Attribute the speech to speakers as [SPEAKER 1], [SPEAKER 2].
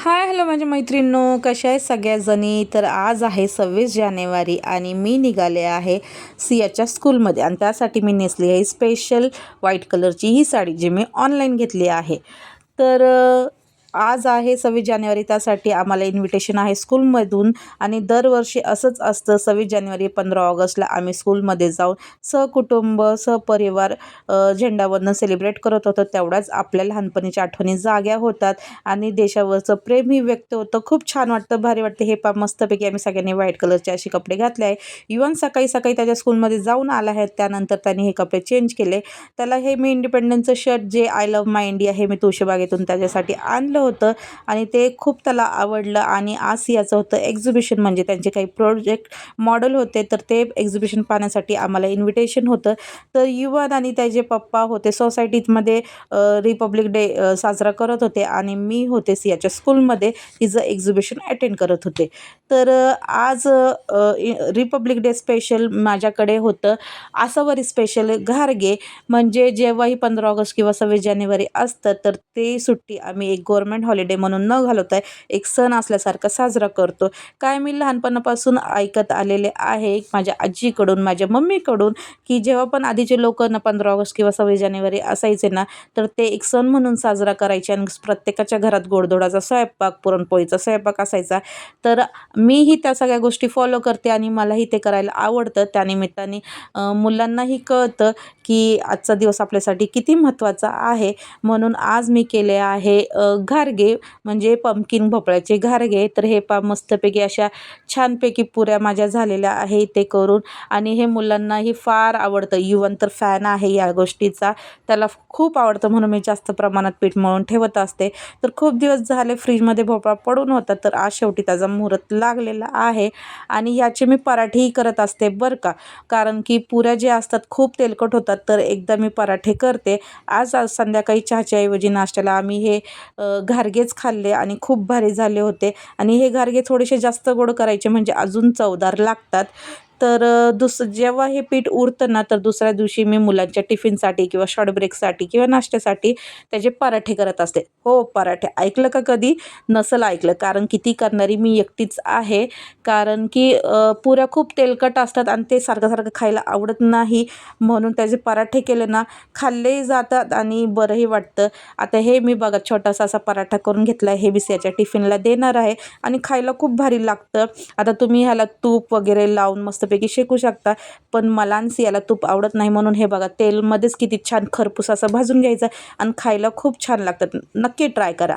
[SPEAKER 1] Hi hello माझ्या मैत्रिणींनो, कशा आहे सगळ्याजणी. तर आज आहे 26 जानेवारी आणि मी निघाले आहे सियाच्या स्कूलमध्ये आणि त्यासाठी मी नेसली आहे स्पेशल व्हाईट कलरची ही साडी जी मी ऑनलाईन घेतली आहे. तर आज आहे 26 जानेवारी, त्यासाठी आम्हाला इन्व्हिटेशन आहे स्कूलमधून आणि दरवर्षी असंच असतं. 26 जानेवारी 15 ऑगस्टला आम्ही स्कूलमध्ये जाऊन सहकुटुंब सहपरिवार झेंडावंदन सेलिब्रेट करत होतो. तेवढ्याच आपल्या लहानपणीच्या आठवणी जाग्या होतात आणि देशावरचं प्रेमही व्यक्त होतं. खूप छान वाटतं, भारी वाटतं. हे पा मस्तपैकी आम्ही सगळ्यांनी व्हाईट कलरचे असे कपडे घातले आहे. इव्हन सकाळी सकाळी त्याच्या स्कूलमध्ये जाऊन आला आहे, त्यानंतर त्यांनी हे कपडे चेंज केले. त्याला हे मी इंडिपेंडन्सचं शर्ट जे आय लव्ह माय इंडिया हे मी तुळशीबागेतून त्याच्यासाठी आणलं होतं आणि ते खूप त्याला आवडलं. आणि आज याचं होतं एक्झिबिशन, म्हणजे त्यांचे काही प्रोजेक्ट मॉडेल होते, तर ते एक्झिबिशन पाहण्यासाठी आम्हाला इन्व्हिटेशन होतं. तर युवन आणि त्याचे पप्पा होते सोसायटीमध्ये रिपब्लिक डे साजरा करत होते आणि मी होते सियाच्या स्कूलमध्ये तिचं एक्झिबिशन अटेंड करत होते. तर आज रिपब्लिक डे स्पेशल माझ्याकडे होतं आसावरी स्पेशल घारगे. म्हणजे जेव्हाही 15 ऑगस्ट किंवा 26 जानेवारी असतं तर ते सुट्टी आम्ही एक गव्हर्मेंट हॉलिडे म्हणून न घालवता एक सण असल्यासारखा साजरा करतो. काय मी लहानपणापासून ऐकत आलेले आहे माझ्या आजीकडून, माझ्या मम्मीकडून, की जेव्हा पण आधीचे लोक ना 15 ऑगस्ट किंवा 26 जानेवारी असायचे ना, तर ते एक सण म्हणून साजरा करायचे आणि प्रत्येकाच्या घरात गोडधोडाचा स्वयंपाक, पुरणपोळीचा स्वयंपाक असायचा. तर मीही त्या सगळ्या गोष्टी फॉलो करते आणि मलाही ते करायला आवडतं. त्यानिमित्ताने मुलांनाही कळतं की आजचा दिवस आपल्यासाठी किती महत्त्वाचा आहे. म्हणून आज मी केले आहे घारगे, म्हणजे पंपकिन भोपळ्याचे घारगे. तर हे मस्तपैकी अशा छानपैकी पुऱ्या माझ्या झालेल्या आहे ते करून, आणि हे मुलांनाही फार आवडतं. युवन तर फॅन आहे या गोष्टीचा, त्याला खूप आवडतं, म्हणून मी जास्त प्रमाणात पीठ मळून ठेवत असते. तर खूप दिवस झाले फ्रीजमध्ये भोपळा पडून होता, तर आज शेवटी त्याचा मुहूर्त लागलेला आहे आणि याचे मी पराठेही करत असते बरं का, कारण की पुऱ्या जे असतात खूप तेलकट होतात. तर एकदा मी पराठे करते. आज संध्याकाळी चहाच्या ऐवजी नाश्त्याला आम्ही हे घारगेच खाल्ले आणि खूप भारी झाले होते. आणि हे घारगे थोडेसे जास्त गोड करायचे म्हणजे अजून चवदार लागतात. तर जेव्हा हे पीठ उरतं ना, तर दुसऱ्या दिवशी मी मुलांच्या टिफिनसाठी किंवा शॉर्ट ब्रेकसाठी किंवा नाश्त्यासाठी त्याचे पराठे करत असते. हो, पराठे ऐकलं का कधी? नसेल ऐकलं, कारण किती करणारी मी एकटीच आहे. कारण की पुऱ्या खूप तेलकट असतात आणि ते सारखं सारखं खायला आवडत नाही, म्हणून त्याचे पराठे केले ना खाल्लेही जातात आणि बरंही वाटतं. आता हे मी बघा छोटासा असा पराठा करून घेतला आहे, हे बिस्याच्या टिफिनला देणार आहे आणि खायला खूप भारी लागतं. आता तुम्ही ह्याला तूप वगैरे लावून मस्तपैकी शेकू शकता, पण मला आणि याला तूप आवडत नाही, म्हणून हे बघा तेलमध्येच किती छान खरपूस असं भाजून घ्यायचं आणि खायला खूप छान लागतं. नक्की ट्राय करा.